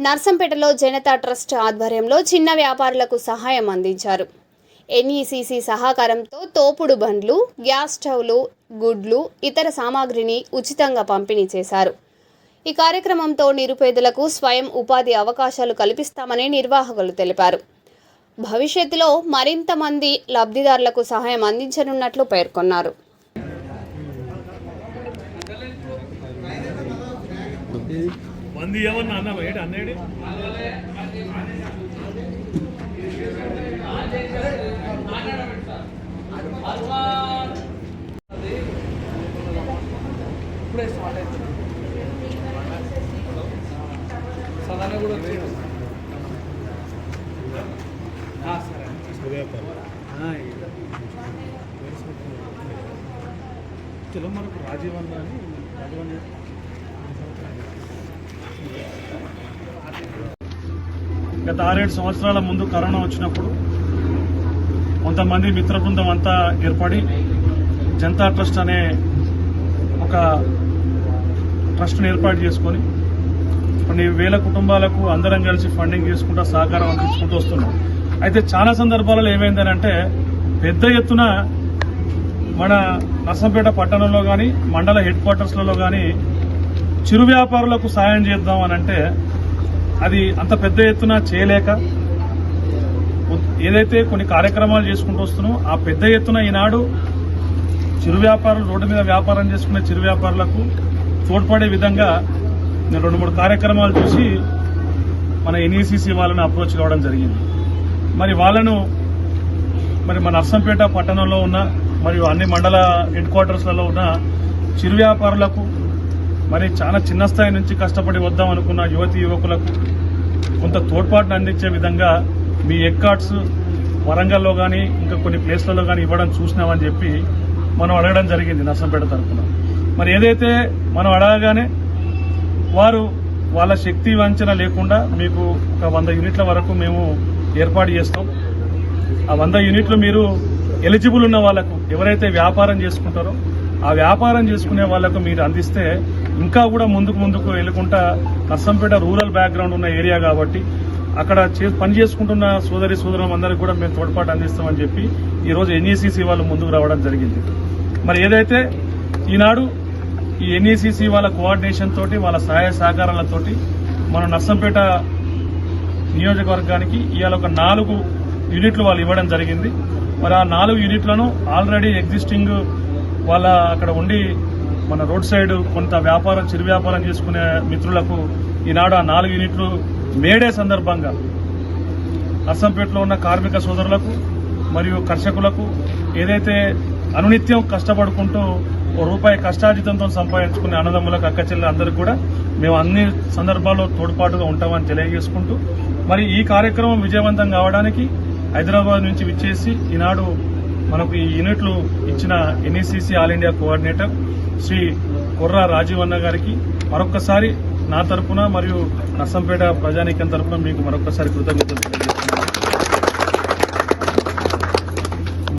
నర్సంపేటలో Janata trust ఆధ్వర్యంలో చిన్న వ్యాపారులకు సహాయం అందించారు. ఎన్ఈసీసీ సహకారంతో తోపుడు బండ్లు, గ్యాస్ స్టవ్లు, గుడ్లు, ఇతర సామాగ్రిని ఉచితంగా పంపిణీ చేశారు. ఈ కార్యక్రమంతో నిరుపేదలకు స్వయం ఉపాధి అవకాశాలు కల్పిస్తామని నిర్వాహకులు తెలిపారు. భవిష్యత్తులో మరింత మంది లబ్ధిదారులకు సహాయం అందించనున్నట్లు పేర్కొన్నారు. మంది ఏమన్నా అన్నా ఏంటి అన్నాడు ఇప్పుడే స్టార్ట్ అవుతుంది. సదాన కూడా వచ్చాడు. చలో మనకు రాజీవ్ అన్న అని గత 6-7 సంవత్సరాల ముందు కరోనా వచ్చినప్పుడు కొంతమంది మిత్ర బృందం అంతా ఏర్పడి జనతా ట్రస్ట్ అనే ఒక ట్రస్ట్ను ఏర్పాటు చేసుకొని కొన్ని వేల కుటుంబాలకు అందరం కలిసి ఫండింగ్ చేసుకుంటూ సహకారం అందించుకుంటూ వస్తున్నాం. అయితే చాలా సందర్భాలలో ఏమైందనంటే పెద్ద ఎత్తున మన నర్సంపేట పట్టణంలో కానీ మండల హెడ్ క్వార్టర్స్లలో కానీ చిరు వ్యాపారులకు సాయం చేద్దాం అని అంటే అది అంత పెద్ద ఎత్తున చేయలేక ఏదైతే కొన్ని కార్యక్రమాలు చేసుకుంటూ వస్తున్నాం ఆ పెద్ద ఎత్తున ఈనాడు చిరు వ్యాపారులు రోడ్డు మీద వ్యాపారం చేసుకునే చిరు వ్యాపారులకు తోడ్పడే విధంగా నేను 2-3 కార్యక్రమాలు చూసి మన ఎన్ఈసీసీ వాళ్ళని అప్రోచ్ కావడం జరిగింది. మరి వాళ్ళను మన నర్సంపేట పట్టణంలో ఉన్న మరియు అన్ని మండల హెడ్ క్వార్టర్స్లలో ఉన్న చిరు వ్యాపారులకు మరి చాలా చిన్న స్థాయి నుంచి కష్టపడి వద్దాం అనుకున్న యువకులకు కొంత తోడ్పాటును అందించే విధంగా మీ ఎక్కార్డ్స్ వరంగల్లో కానీ ఇంకా కొన్ని ప్లేస్లలో కానీ ఇవ్వడం చూసినామని చెప్పి మనం అడగడం జరిగింది నర్సంపేట తరఫున. మరి ఏదైతే మనం అడగగానే వారు వాళ్ళ శక్తి వంచన లేకుండా మీకు ఒక 100 యూనిట్ల వరకు మేము ఏర్పాటు చేస్తాం. ఆ 100 యూనిట్లు మీరు ఎలిజిబుల్ ఉన్న వాళ్లకు ఎవరైతే వ్యాపారం చేసుకుంటారో ఆ వ్యాపారం చేసుకునే వాళ్లకు మీరు అందిస్తే ఇంకా కూడా ముందుకు వెళ్ళకుండా నర్సంపేట రూరల్ బ్యాక్గ్రౌండ్ ఉన్న ఏరియా కాబట్టి అక్కడ పని చేసుకుంటున్న సోదరులం అందరికీ కూడా మేము తోడ్పాటు అందిస్తామని చెప్పి ఈరోజు ఎన్ఈసీసీ వాళ్ళు ముందుకు రావడం జరిగింది. మరి ఏదైతే ఈనాడు ఈ ఎన్ఈసీసీ వాళ్ళ కోఆర్డినేషన్ తోటి వాళ్ళ సహాయ సహకారాలతోటి మన నర్సంపేట నియోజకవర్గానికి ఇవాళ ఒక 4 యూనిట్లు వాళ్ళు ఇవ్వడం జరిగింది. మరి ఆ 4 యూనిట్లను ఆల్రెడీ ఎగ్జిస్టింగ్ వాళ్ళ అక్కడ ఉండి మన రోడ్ సైడ్ కొంత చిరు వ్యాపారం చేసుకునే మిత్రులకు ఈనాడు ఆ 4 యూనిట్లు మేడే సందర్భంగా నర్సంపేటలో ఉన్న కార్మిక సోదరులకు మరియు కర్షకులకు ఏదైతే అనునిత్యం కష్టపడుకుంటూ ₹1 కష్టార్జితంతో సంపాదించుకునే అన్నదమ్ములకు అక్కచెల్లెలు అందరికీ కూడా మేము అన్ని సందర్భాల్లో తోడ్పాటుగా ఉంటామని తెలియజేసుకుంటూ మరి ఈ కార్యక్రమం విజయవంతం కావడానికి హైదరాబాద్ నుంచి విచ్చేసి ఈనాడు మనకు ఈ యూనిట్లు ఇచ్చిన ఎన్ఈసీసీ all India coordinator Shri కొర్రా Rajiv అన్న గారికి మరొక్కసారి నా తరఫున మరియు నర్సంపేట ప్రజానీకం తరఫున మీకు మరొక్కసారి కృతజ్ఞతలు తెలియజేస్తున్నాను.